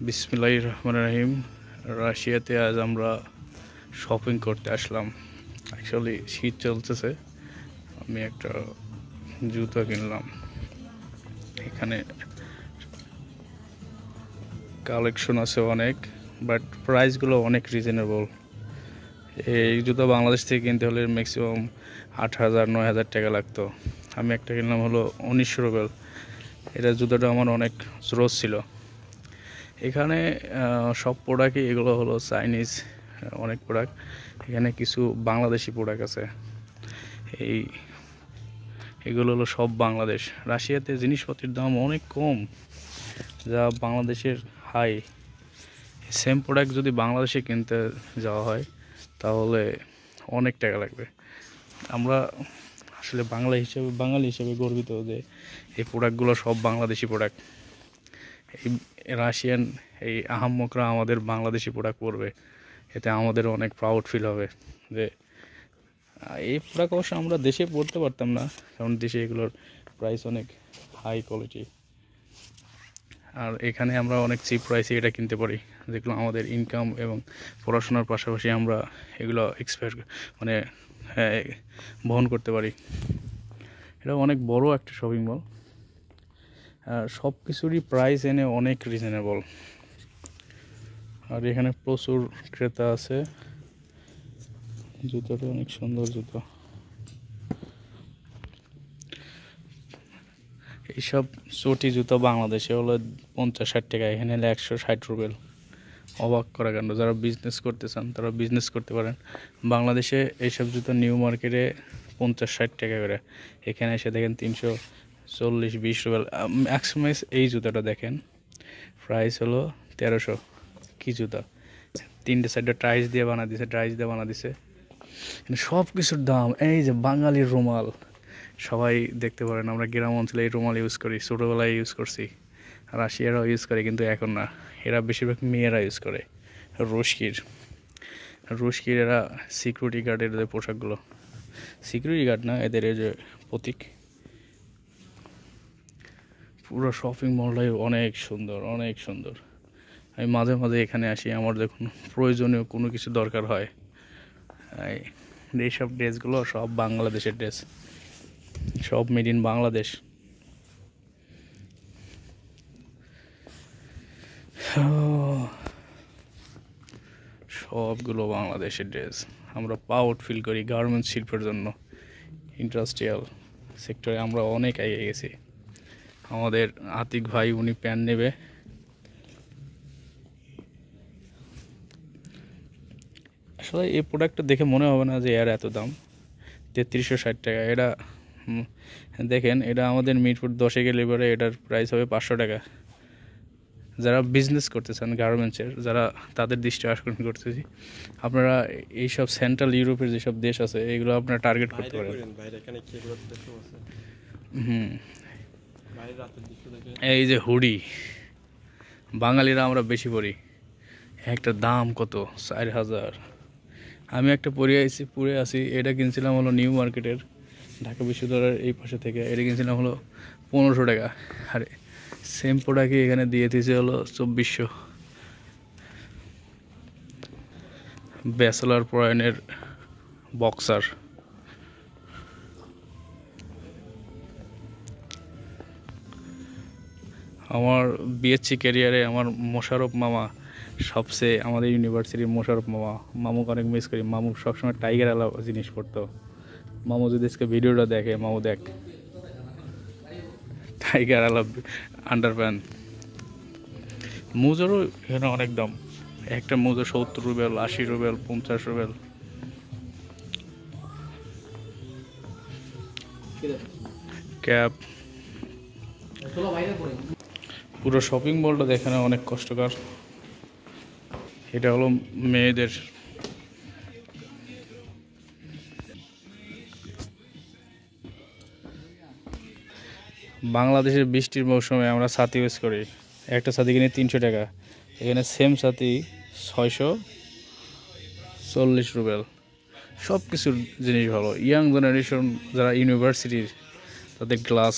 বিসমিল্লাহির রহমানির রহিম। রাশিয়াতে আজ আমরা শপিং করতে আসলাম। অ্যাকচুয়ালি শীত চলতেছে, আমি একটা জুতো কিনলাম। এখানে কালেকশন আছে অনেক, বাট প্রাইসগুলো অনেক রিজনেবল। এই জুতো বাংলাদেশ থেকে কিনতে হলে ম্যাক্সিমাম 8,000-9,000 টাকা লাগতো। আমি একটা কিনলাম হলো 1900 রুবেল। এটা জুতোটা আমার অনেক জোস ছিল। এখানে সব প্রোডাক্টই এগুলো হলো চাইনিজ অনেক প্রোডাক্ট, এখানে কিছু বাংলাদেশি প্রোডাক্ট আছে। এগুলো হলো সব বাংলাদেশ। রাশিয়াতে জিনিসপত্রের দাম অনেক কম, যা বাংলাদেশের হাই। সেম প্রোডাক্ট যদি বাংলাদেশে কিনতে যাওয়া হয় তাহলে অনেক টাকা লাগবে। আমরা আসলে বাঙালি হিসেবে গর্বিত যে এই প্রোডাক্টগুলো সব বাংলাদেশি প্রোডাক্ট। এই রাশিয়ান এই আহাম্মকরা আমাদের বাংলাদেশি প্রোডাক্ট পরবে, এতে আমাদের অনেক প্রাউড ফিল হবে যে এই প্রোডাক্ট অবশ্য আমরা দেশে পড়তে পারতাম না, কারণ দেশে এগুলোর প্রাইস অনেক হাই কোয়ালিটি। আর এখানে আমরা অনেক চিপ প্রাইসে এটা কিনতে পারি, যেগুলো আমাদের ইনকাম এবং পড়াশোনার পাশাপাশি আমরা এগুলো বহন করতে পারি। এটা অনেক বড় একটা শপিং মল, সব কিছুরই প্রাইস এনে অনেক রিজনেবল। আর এখানে প্রচুর ক্রেতা আছে। জুতোটা অনেক সুন্দর জুতো। এইসব চটি জুতো বাংলাদেশে হলো 50-60 টাকা, এখানে হলে 160 রুবেল। অবাক করা কাণ্ড। যারা বিজনেস করতে চান তারা বিজনেস করতে পারেন। বাংলাদেশে এইসব জুতো নিউ মার্কেটে 50-60 টাকা করে, এখানে এসে দেখেন 340-20 রুবেল। ম্যাক্সিমাইজ এই জুতোটা দেখেন প্রাইস হলো 1300। কি জুতা, 3টে 4টে টাইস দিয়ে বানা দিছে। সব কিছুর দাম। এই যে বাঙালির রুমাল সবাই দেখতে পারেন, আমরা গ্রাম অঞ্চলে এই রুমাল ইউজ করি, ছোটোবেলায় ইউজ করছি। রাশিয়ারাও ইউজ করে, কিন্তু এখন না, এরা বেশিরভাগ মেয়েরা ইউজ করে। রুশকির এরা সিকিউরিটি গার্ডের যে পোশাকগুলো, সিকিউরিটি গার্ড না, এদের এই যে প্রতীক। পুরো শপিং মলটাই অনেক সুন্দর, অনেক সুন্দর। আমি মাঝে মাঝে এখানে আসি, আমার যখন প্রয়োজনীয় কোনো কিছু দরকার হয়। এইসব ড্রেসগুলো সব বাংলাদেশের ড্রেস, সব মেড ইন বাংলাদেশ। সবগুলো বাংলাদেশের ড্রেস। আমরা প্রাউড ফিল করি গার্মেন্টস শিল্পের জন্য। ইন্ডাস্ট্রিয়াল সেক্টরে আমরা অনেক এগিয়ে গেছি। আমাদের আতিক ভাই, উনি প্যান্ট নেবে। আসলে এই প্রোডাক্টটা দেখে মনে হবে না যে এর এত দাম, 3360 টাকা। এটা দেখেন, এটা আমাদের মিরপুর 10-এ গেলে পরে এটার প্রাইস হবে 500 টাকা। যারা বিজনেস করতে চান গার্মেন্টসের, যারা, তাদের দৃষ্টি আকর্ষণ করতেছি, আপনারা এইসব সেন্ট্রাল ইউরোপের যেসব দেশ আছে এগুলো আপনারা টার্গেট করতে পারেন। এই যে হুডি, বাঙালিরা আমরা বেশি পরি, একটা দাম কত, 4000। আমি একটা পরে আছি, এটা কিনছিলাম হলো নিউ মার্কেটের, ঢাকা বিশ্ববিদ্যালয়ের এই পাশে থেকে। এটা কিনছিলাম হলো 1500 টাকা, আর সেম প্রোডাক্টই এখানে দিয়ে দিয়েছে হলো 2400। ব্যাচেলার পয়েন্টের বক্সার। আমার বিএসসি ক্যারিয়ারে আমার মোশারফ মামা সবচেয়ে, আমাদের ইউনিভার্সিটির মোশারফ মামুকে অনেক মিস করি। মামু সবসময় টাইগার আলা জিনিস পড়তো। মামু যদি আজকে ভিডিওটা দেখে, মামু দেখ, টাইগার আলা আন্ডারপ্যান্ট। মুজোরও এখানে অনেক দাম, একটা মুজো 70 রুবেল, 80 রুবেল, 50 রুবেল। ক্যাপ। পুরো শপিং মলটা দেখানো অনেক কষ্টকর। এটা হলো মেয়েদের। বাংলাদেশের বৃষ্টির মৌসুমে আমরা ছাতি ইউজ করি, একটা ছাতি কিনে 300 টাকা, এখানে সেম ছাতি 640 রুবেল। সব কিছুর জিনিস ভালো। ইয়াং জেনারেশন যারা ইউনিভার্সিটির, তাদের গ্লাস